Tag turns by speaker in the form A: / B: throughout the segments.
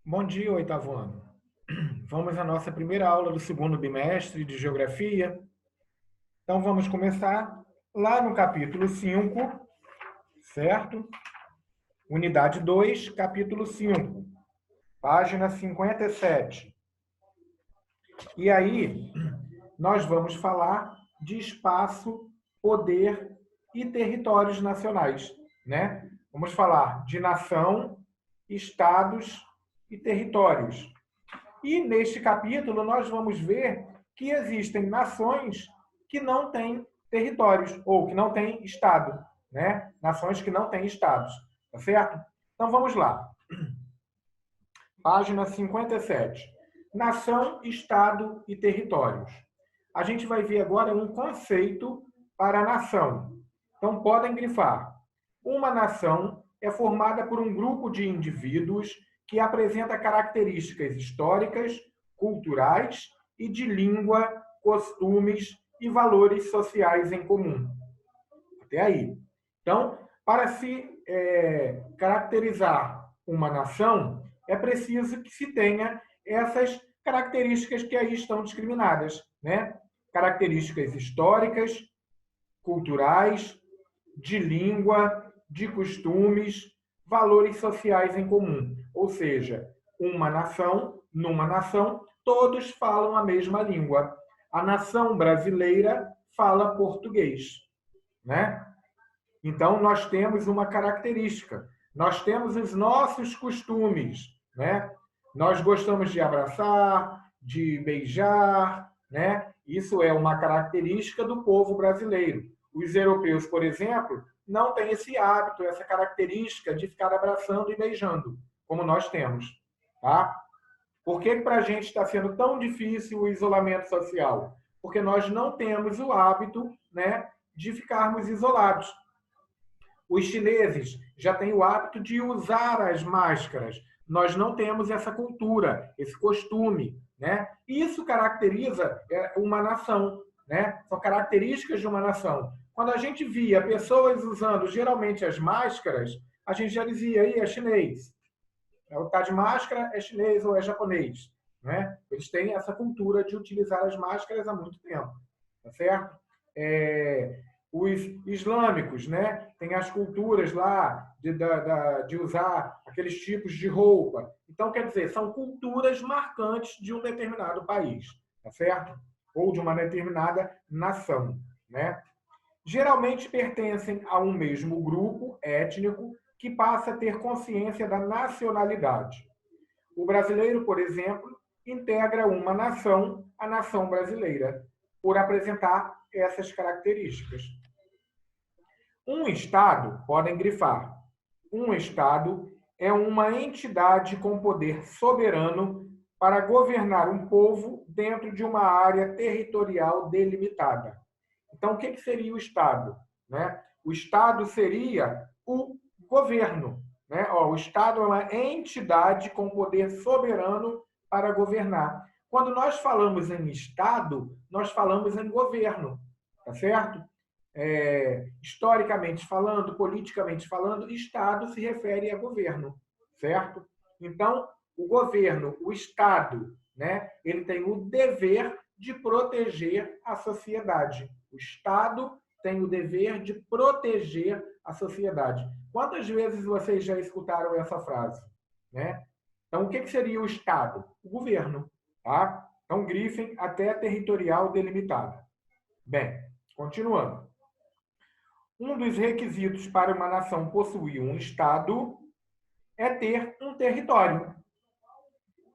A: Bom dia, oitavo ano. Vamos à nossa primeira aula do segundo bimestre de Geografia. Então, vamos começar lá no capítulo 5, certo? Unidade 2, capítulo 5, página 57. E aí, nós vamos falar de espaço, poder e territórios nacionais, né? Vamos falar de nação, estados e territórios. E neste capítulo nós vamos ver que existem nações que não têm territórios, ou que não têm estado, né? Nações que não têm estados, tá certo? Então vamos lá. Página 57. Nação, estado e territórios. A gente vai ver agora um conceito para a nação. Então podem grifar. Uma nação é formada por um grupo de indivíduos que apresenta características históricas, culturais e de língua, costumes e valores sociais em comum. Até aí. Então, para se caracterizar uma nação, é preciso que se tenha essas características que aí estão discriminadas, né? Características históricas, culturais, de língua, de costumes, valores sociais em comum. Ou seja, numa nação, todos falam a mesma língua. A nação brasileira fala português, né? Então, nós temos uma característica. Nós temos os nossos costumes, né? Nós gostamos de abraçar, de beijar, né? Isso é uma característica do povo brasileiro. Os europeus, por exemplo, não têm esse hábito, essa característica de ficar abraçando e beijando, como nós temos, tá? Por que para a gente está sendo tão difícil o isolamento social? Porque nós não temos o hábito, né, de ficarmos isolados. Os chineses já têm o hábito de usar as máscaras. Nós não temos essa cultura, esse costume, né? Isso caracteriza uma nação, né? São características de uma nação. Quando a gente via pessoas usando geralmente as máscaras, a gente já dizia, aí é chinês. O tá de máscara é chinês ou é japonês, né? Eles têm essa cultura de utilizar as máscaras há muito tempo, tá certo? Os islâmicos, né? Tem as culturas lá de usar aqueles tipos de roupa. Então, quer dizer, são culturas marcantes de um determinado país, tá certo? Ou de uma determinada nação, né? Geralmente pertencem a um mesmo grupo étnico que passa a ter consciência da nacionalidade. O brasileiro, por exemplo, integra uma nação, a nação brasileira, por apresentar essas características. Um Estado, podem grifar, um Estado é uma entidade com poder soberano para governar um povo dentro de uma área territorial delimitada. Então, o que seria o Estado? Né? O Estado seria o governo. Né? O Estado é uma entidade com poder soberano para governar. Quando nós falamos em Estado, nós falamos em governo, tá certo? Historicamente falando, politicamente falando, Estado se refere a governo, certo? Então, o governo, o Estado, né, ele tem o dever de proteger a sociedade. O Estado tem o dever de proteger a sociedade. Quantas vezes vocês já escutaram essa frase? Né? Então, o que seria o Estado? O governo. Tá? Então, grifem até territorial delimitada. Bem, continuando. Um dos requisitos para uma nação possuir um Estado é ter um território.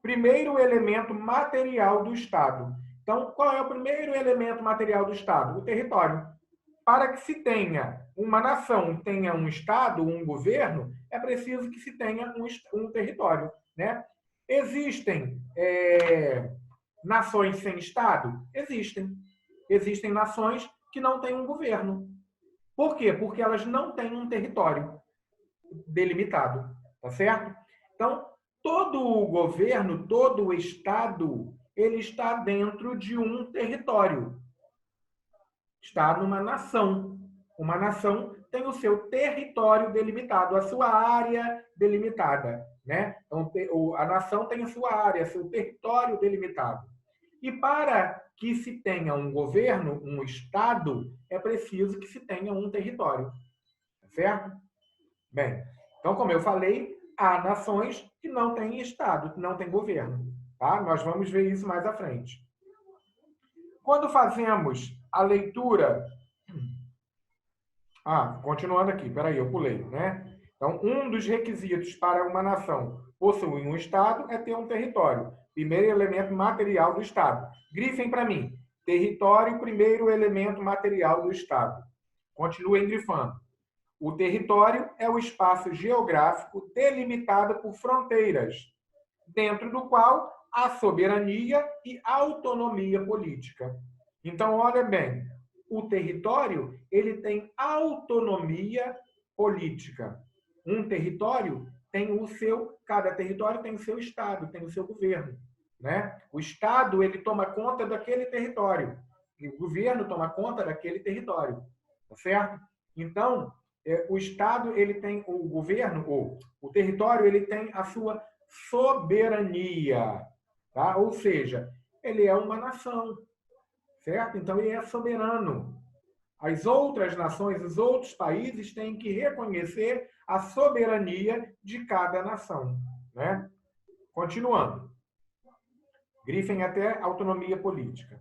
A: Primeiro elemento material do Estado. Então, qual é o primeiro elemento material do Estado? O território. Para que se tenha uma nação, tenha um Estado, um governo, é preciso que se tenha um território. Né? Existem nações sem Estado? Existem. Existem nações que não têm um governo. Por quê? Porque elas não têm um território delimitado, tá certo? Então, todo o governo, todo o Estado, ele está dentro de um território. Está numa nação. Uma nação tem o seu território delimitado, a sua área delimitada, né? Então, a nação tem a sua área, seu território delimitado. E para que se tenha um governo, um Estado, é preciso que se tenha um território, certo? Bem, então, como eu falei, há nações que não têm Estado, que não têm governo, tá? Nós vamos ver isso mais à frente. Quando fazemos a leitura... continuando aqui, peraí, eu pulei, né? Então, um dos requisitos para uma nação possuir um Estado é ter um território. Primeiro elemento material do Estado. Grifem para mim. Território, primeiro elemento material do Estado. Continuem grifando. O território é o espaço geográfico delimitado por fronteiras, dentro do qual há soberania e autonomia política. Então, olha bem, o território ele tem autonomia política. Um território tem o seu, cada território tem o seu estado, tem o seu governo, né? O estado ele toma conta daquele território e o governo toma conta daquele território, tá certo? Então, o estado ele tem o governo ou o território ele tem a sua soberania, tá? Ou seja, ele é uma nação, certo? Então ele é soberano. As outras nações, os outros países têm que reconhecer a soberania de cada nação, né? Continuando. Grifem até autonomia política.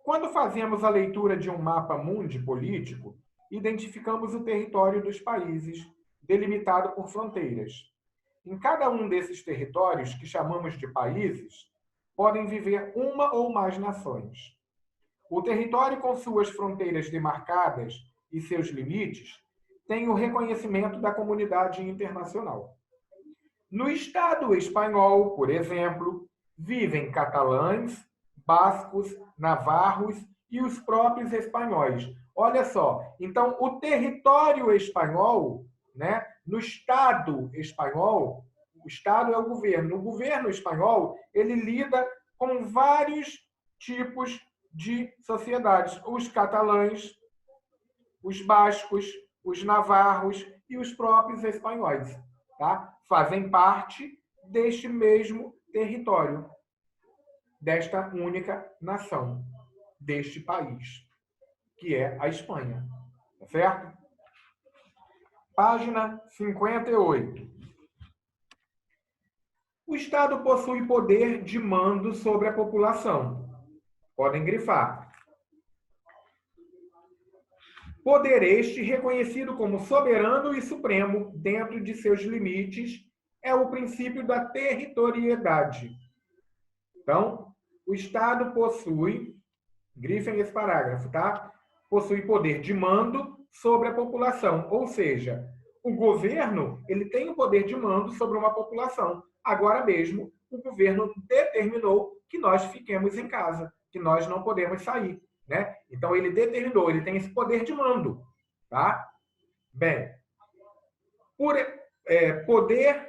A: Quando fazemos a leitura de um mapa mundi político, identificamos o território dos países, delimitado por fronteiras. Em cada um desses territórios, que chamamos de países, podem viver uma ou mais nações. O território com suas fronteiras demarcadas e seus limites tem o reconhecimento da comunidade internacional. No Estado espanhol, por exemplo, vivem catalães, bascos, navarros e os próprios espanhóis. Olha só, então o território espanhol, né, no Estado espanhol, o Estado é o governo. O governo espanhol, ele lida com vários tipos de sociedades. Os catalães, os bascos, os navarros e os próprios espanhóis, tá? Fazem parte deste mesmo território, desta única nação, deste país, que é a Espanha. Tá certo? Página 58. O Estado possui poder de mando sobre a população. Podem grifar. Poder este, reconhecido como soberano e supremo dentro de seus limites, é o princípio da territorialidade. Então, o Estado possui, grifem esse parágrafo, tá? Possui poder de mando sobre a população, ou seja, o governo ele tem o poder de mando sobre uma população. Agora mesmo, o governo determinou que nós fiquemos em casa, que nós não podemos sair, né? Então, ele determinou, ele tem esse poder de mando, tá? Bem, poder...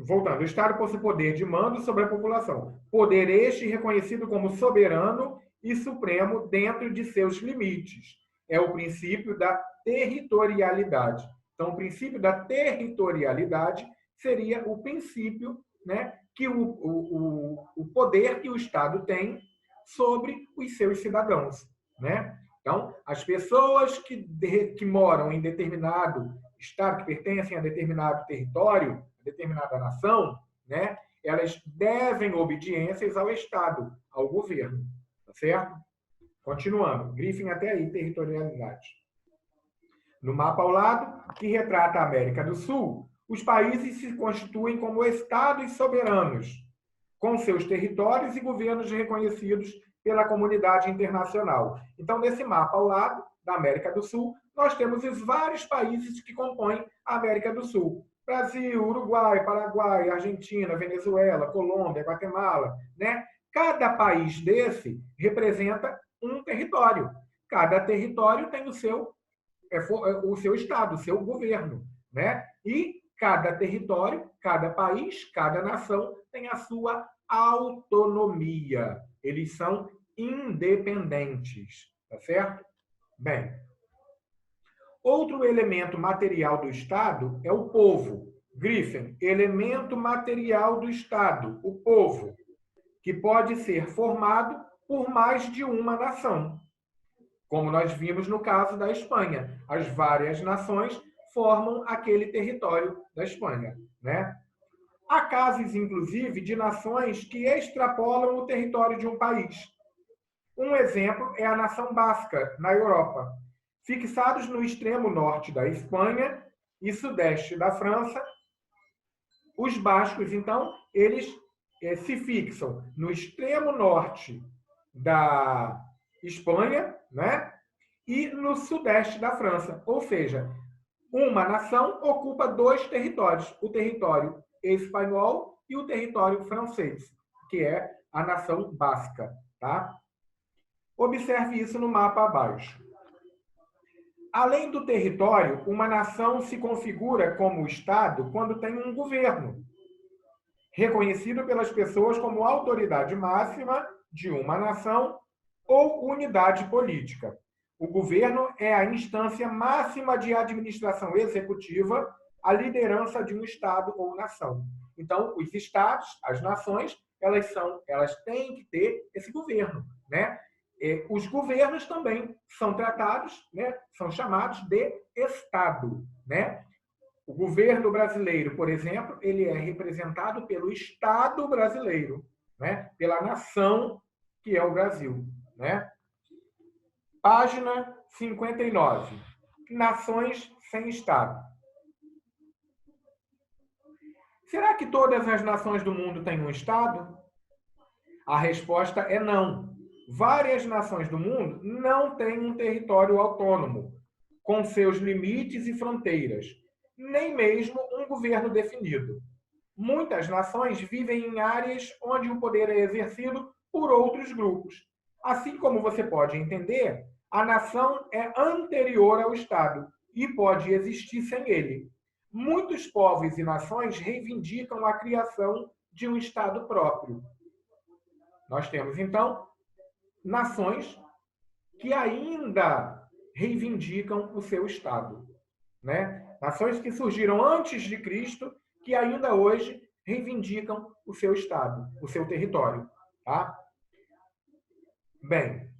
A: Voltando, o Estado possui poder de mando sobre a população. Poder este reconhecido como soberano e supremo dentro de seus limites. É o princípio da territorialidade. Então, o princípio da territorialidade seria o princípio, né, que o poder que o Estado tem sobre os seus cidadãos, né? Então, as pessoas que moram em determinado estado, que pertencem a determinado território, determinada nação, né, elas devem obediências ao Estado, ao governo, tá certo? Continuando, grifem até aí territorialidade. No mapa ao lado, que retrata a América do Sul, os países se constituem como estados soberanos, com seus territórios e governos reconhecidos pela comunidade internacional. Então, nesse mapa ao lado da América do Sul, nós temos os vários países que compõem a América do Sul. Brasil, Uruguai, Paraguai, Argentina, Venezuela, Colômbia, Guatemala, né? Cada país desse representa um território. Cada território tem o seu estado, o seu governo, né? E cada território, cada país, cada nação tem a sua autonomia. Eles são independentes, tá certo? Bem, Outro elemento material do Estado é o povo. Griffin, elemento material do Estado, o povo, que pode ser formado por mais de uma nação. Como nós vimos no caso da Espanha. As várias nações formam aquele território da Espanha, né? Há casos, inclusive, de nações que extrapolam o território de um país. Um exemplo é a nação basca, na Europa. Fixados no extremo norte da Espanha e sudeste da França, os bascos, então, eles se fixam no extremo norte da Espanha, né? E no sudeste da França. Ou seja, uma nação ocupa dois territórios, o território espanhol e o território francês, que é a nação basca, tá? Observe isso no mapa abaixo. Além do território, uma nação se configura como Estado quando tem um governo, reconhecido pelas pessoas como autoridade máxima de uma nação ou unidade política. O governo é a instância máxima de administração executiva, a liderança de um Estado ou nação. Então, os Estados, as nações, elas têm que ter esse governo, né? Os governos também são tratados, né? São chamados de Estado, né? O governo brasileiro, por exemplo, ele é representado pelo Estado brasileiro, né? Pela nação que é o Brasil, né? Página 59. Nações sem Estado. Será que todas as nações do mundo têm um Estado? A resposta é não. Várias nações do mundo não têm um território autônomo, com seus limites e fronteiras, nem mesmo um governo definido. Muitas nações vivem em áreas onde o poder é exercido por outros grupos. Assim como você pode entender, a nação é anterior ao Estado e pode existir sem ele. Muitos povos e nações reivindicam a criação de um Estado próprio. Nós temos, então, nações que ainda reivindicam o seu Estado, né? Nações que surgiram antes de Cristo, que ainda hoje reivindicam o seu Estado, o seu território, tá? Bem,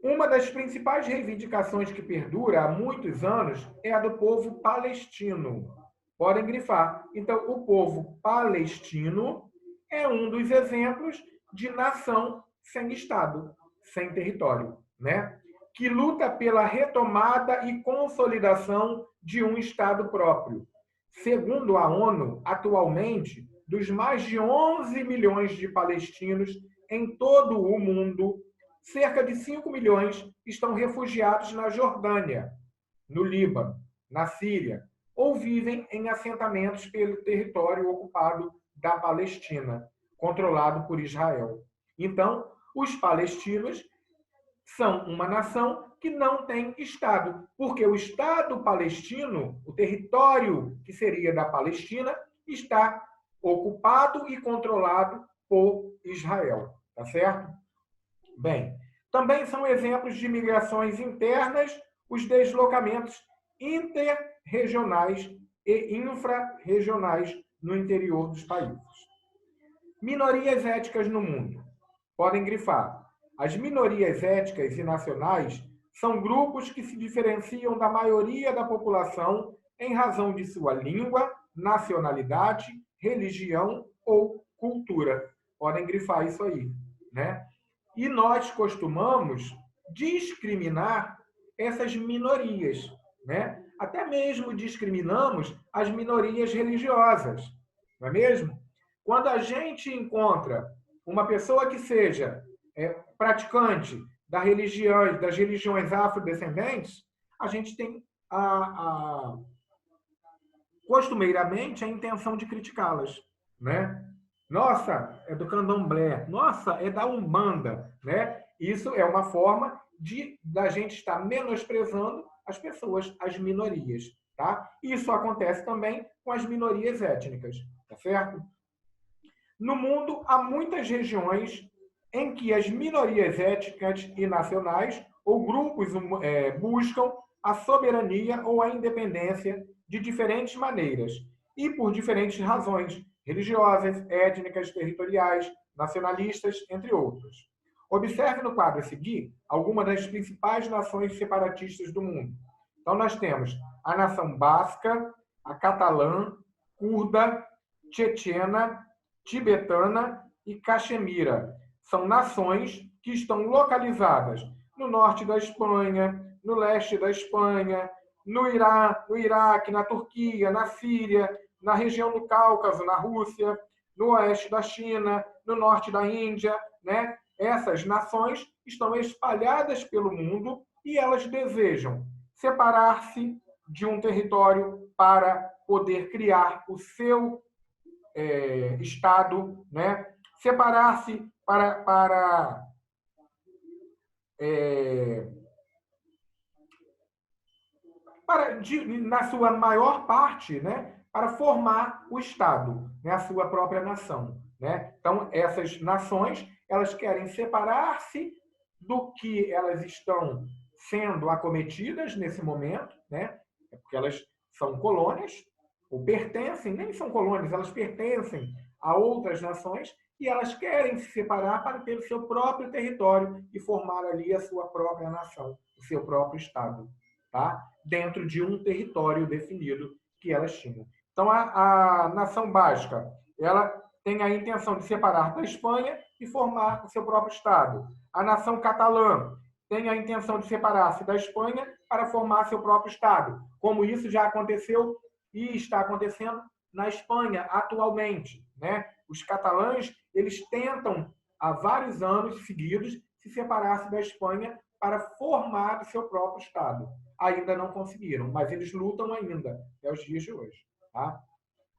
A: uma das principais reivindicações que perdura há muitos anos é a do povo palestino. Podem grifar. Então, o povo palestino é um dos exemplos de nação sem Estado, sem território, né? Que luta pela retomada e consolidação de um Estado próprio. Segundo a ONU, atualmente, dos mais de 11 milhões de palestinos em todo o mundo, cerca de 5 milhões estão refugiados na Jordânia, no Líbano, na Síria, ou vivem em assentamentos pelo território ocupado da Palestina, controlado por Israel. Então, os palestinos são uma nação que não tem Estado, porque o Estado palestino, o território que seria da Palestina, está ocupado e controlado por Israel, tá certo? Bem, também são exemplos de migrações internas os deslocamentos interregionais e infrarregionais no interior dos países. Minorias étnicas no mundo. Podem grifar. As minorias étnicas e nacionais são grupos que se diferenciam da maioria da população em razão de sua língua, nacionalidade, religião ou cultura. Podem grifar isso aí, né? E nós costumamos discriminar essas minorias, né? Até mesmo discriminamos as minorias religiosas, não é mesmo? Quando a gente encontra uma pessoa que seja praticante das religiões afrodescendentes, a gente tem costumeiramente a intenção de criticá-las, né? Nossa, é do candomblé. Nossa, é da Umbanda, né? Isso é uma forma da gente estar menosprezando as pessoas, as minorias, tá? Isso acontece também com as minorias étnicas, tá certo? No mundo, há muitas regiões em que as minorias étnicas e nacionais ou grupos buscam a soberania ou a independência de diferentes maneiras e por diferentes razões religiosas, étnicas, territoriais, nacionalistas, entre outros. Observe no quadro a seguir algumas das principais nações separatistas do mundo. Então, nós temos a nação basca, a catalã, curda, tchetchena, tibetana e caxemira. São nações que estão localizadas no norte da Espanha, no leste da Espanha, no Irã, no Iraque, na Turquia, na Síria, na região do Cáucaso, na Rússia, no oeste da China, no norte da Índia, né? Essas nações estão espalhadas pelo mundo e elas desejam separar-se de um território para poder criar o seu Estado, né? Separar-se na sua maior parte, né, para formar o Estado, né, a sua própria nação. Né? Então, essas nações elas querem separar-se do que elas estão sendo acometidas nesse momento, né? Porque elas são colônias, ou pertencem, nem são colônias, elas pertencem a outras nações e elas querem se separar para ter o seu próprio território e formar ali a sua própria nação, o seu próprio Estado, tá? Dentro de um território definido que elas tinham. Então, a nação basca, ela tem a intenção de separar da Espanha e formar o seu próprio Estado. A nação catalã tem a intenção de separar-se da Espanha para formar seu próprio Estado, como isso já aconteceu e está acontecendo na Espanha atualmente. Né? Os catalães eles tentam, há vários anos seguidos, se separar-se da Espanha para formar o seu próprio Estado. Ainda não conseguiram, mas eles lutam ainda, até os dias de hoje. Tá?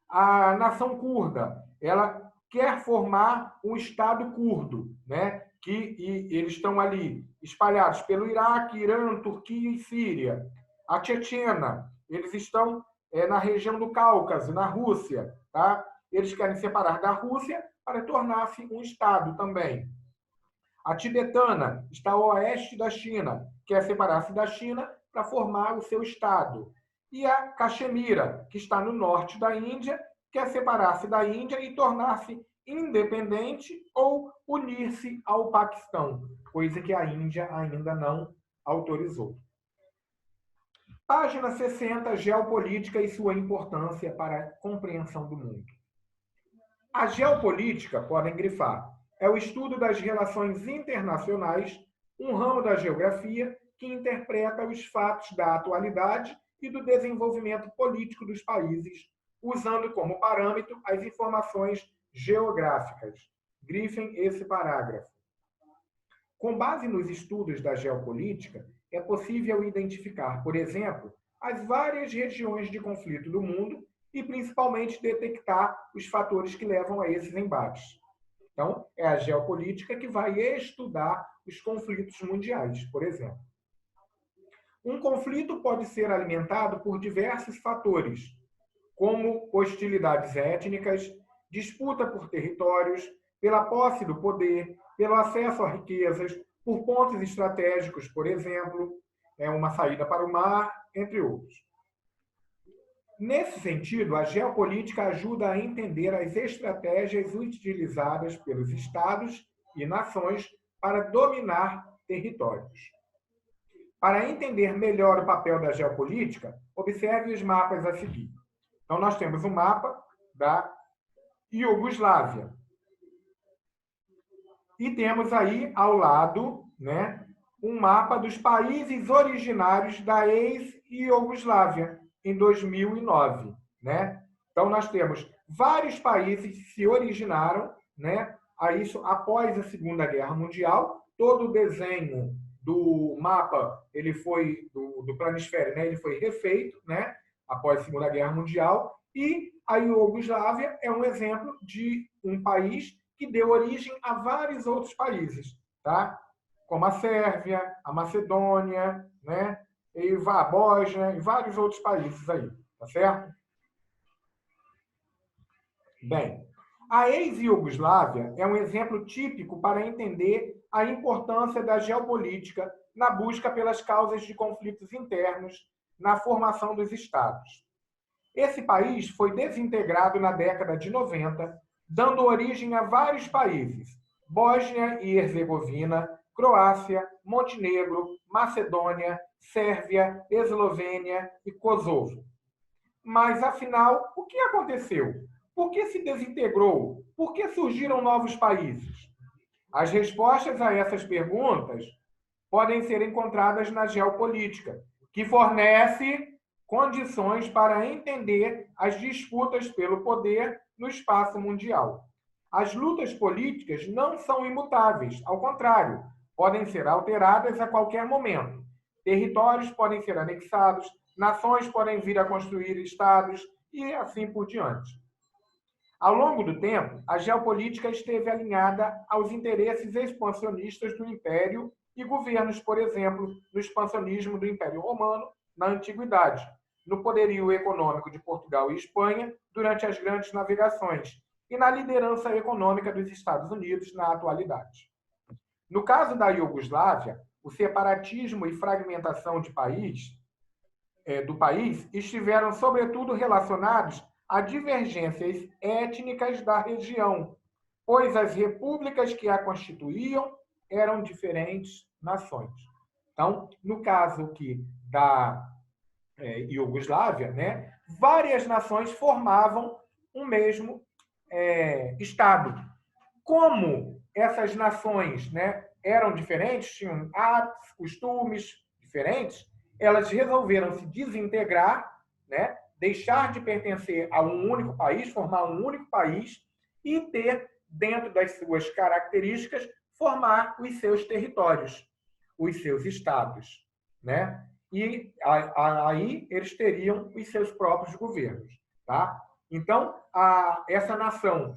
A: A nação curda, ela quer formar um Estado curdo, né? Eles estão ali espalhados pelo Iraque, Irã, Turquia e Síria. A tchetchena, eles estão na região do Cáucaso, na Rússia. Tá? Eles querem separar da Rússia para tornar-se um Estado também. A tibetana está ao oeste da China, quer separar-se da China para formar o seu Estado. E a Caxemira, que está no norte da Índia, quer separar-se da Índia e tornar-se independente ou unir-se ao Paquistão, coisa que a Índia ainda não autorizou. Página 60, Geopolítica e sua importância para a compreensão do mundo. A geopolítica, podem grifar, é o estudo das relações internacionais, um ramo da geografia que interpreta os fatos da atualidade e do desenvolvimento político dos países, usando como parâmetro as informações geográficas. Grifem esse parágrafo. Com base nos estudos da geopolítica, é possível identificar, por exemplo, as várias regiões de conflito do mundo e, principalmente, detectar os fatores que levam a esses embates. Então, é a geopolítica que vai estudar os conflitos mundiais, por exemplo. Um conflito pode ser alimentado por diversos fatores, como hostilidades étnicas, disputa por territórios, pela posse do poder, pelo acesso a riquezas, por pontos estratégicos, por exemplo, uma saída para o mar, entre outros. Nesse sentido, a geopolítica ajuda a entender as estratégias utilizadas pelos estados e nações para dominar territórios. Para entender melhor o papel da geopolítica, observe os mapas a seguir. Então, nós temos um mapa da Iugoslávia. E temos aí, ao lado, né, um mapa dos países originários da ex-Iugoslávia, em 2009. Né? Então, nós temos vários países que se originaram, né, a isso após a Segunda Guerra Mundial. Todo o desenho do mapa do planisfério, né, ele foi refeito, né, após a Segunda Guerra Mundial, e a Iugoslávia é um exemplo de um país que deu origem a vários outros países, tá? Como a Sérvia, a Macedônia, né, e a Bósnia e vários outros países aí, tá certo? Bem, a ex-Iugoslávia é um exemplo típico para entender a importância da geopolítica na busca pelas causas de conflitos internos na formação dos estados. Esse país foi desintegrado na década de 90, dando origem a vários países: Bósnia e Herzegovina, Croácia, Montenegro, Macedônia, Sérvia, Eslovênia e Kosovo. Mas, afinal, o que aconteceu? Por que se desintegrou? Por que surgiram novos países? As respostas a essas perguntas podem ser encontradas na geopolítica, que fornece condições para entender as disputas pelo poder no espaço mundial. As lutas políticas não são imutáveis, ao contrário, podem ser alteradas a qualquer momento. Territórios podem ser anexados, nações podem vir a construir estados e assim por diante. Ao longo do tempo, a geopolítica esteve alinhada aos interesses expansionistas do Império e governos, por exemplo, no expansionismo do Império Romano na Antiguidade, no poderio econômico de Portugal e Espanha durante as grandes navegações e na liderança econômica dos Estados Unidos na atualidade. No caso da Iugoslávia, o separatismo e fragmentação do país estiveram, sobretudo, relacionados a divergências étnicas da região, pois as repúblicas que a constituíam eram diferentes nações. Então, no caso aqui da Iugoslávia, né, várias nações formavam um mesmo Estado. Como essas nações, né, eram diferentes, tinham hábitos, costumes diferentes, elas resolveram se desintegrar, né, deixar de pertencer a um único país, formar um único país e ter, dentro das suas características, formar os seus territórios, os seus estados, né? E aí eles teriam os seus próprios governos, tá? Então, essa nação,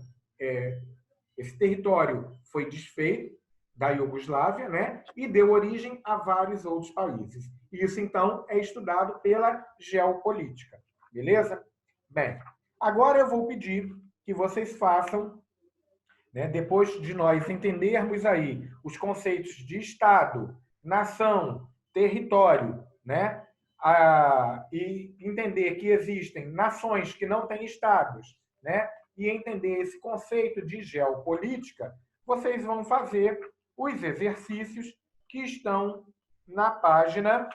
A: esse território foi desfeito da Iugoslávia, né? E deu origem a vários outros países. Isso, então, é estudado pela geopolítica. Beleza? Bem, agora eu vou pedir que vocês façam, né, depois de nós entendermos aí os conceitos de Estado, nação, território, né, e entender que existem nações que não têm estados, né, e entender esse conceito de geopolítica, vocês vão fazer os exercícios que estão na página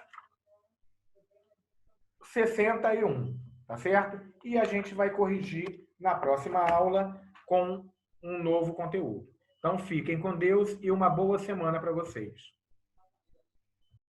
A: 61, tá certo? E a gente vai corrigir na próxima aula com um novo conteúdo. Então, fiquem com Deus e uma boa semana para vocês.